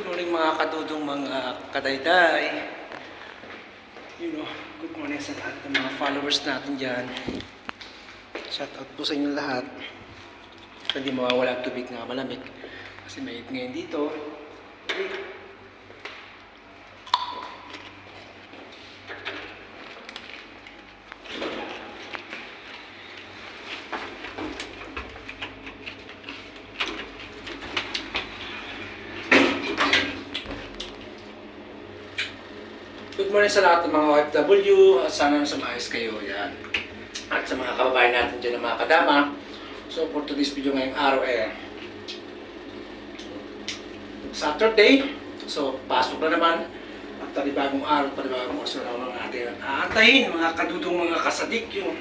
morning mga katutong mga kadayday. Good morning sa lahat ng mga followers natin dyan. Shout out po sa inyo lahat. Hindi mawawala ang tubig na malamig. Kasi may ngayon dito. Good morning sa lahat ng mga OFW. Sana nasa maayos kayo. Yan. At sa mga kababayan natin dyan ng mga kadama. So for today's video ngayong araw Saturday. So pasok na naman. At panibagong araw, panibagong oras na naman natin aantayin mga kadudong mga kasadik. Yung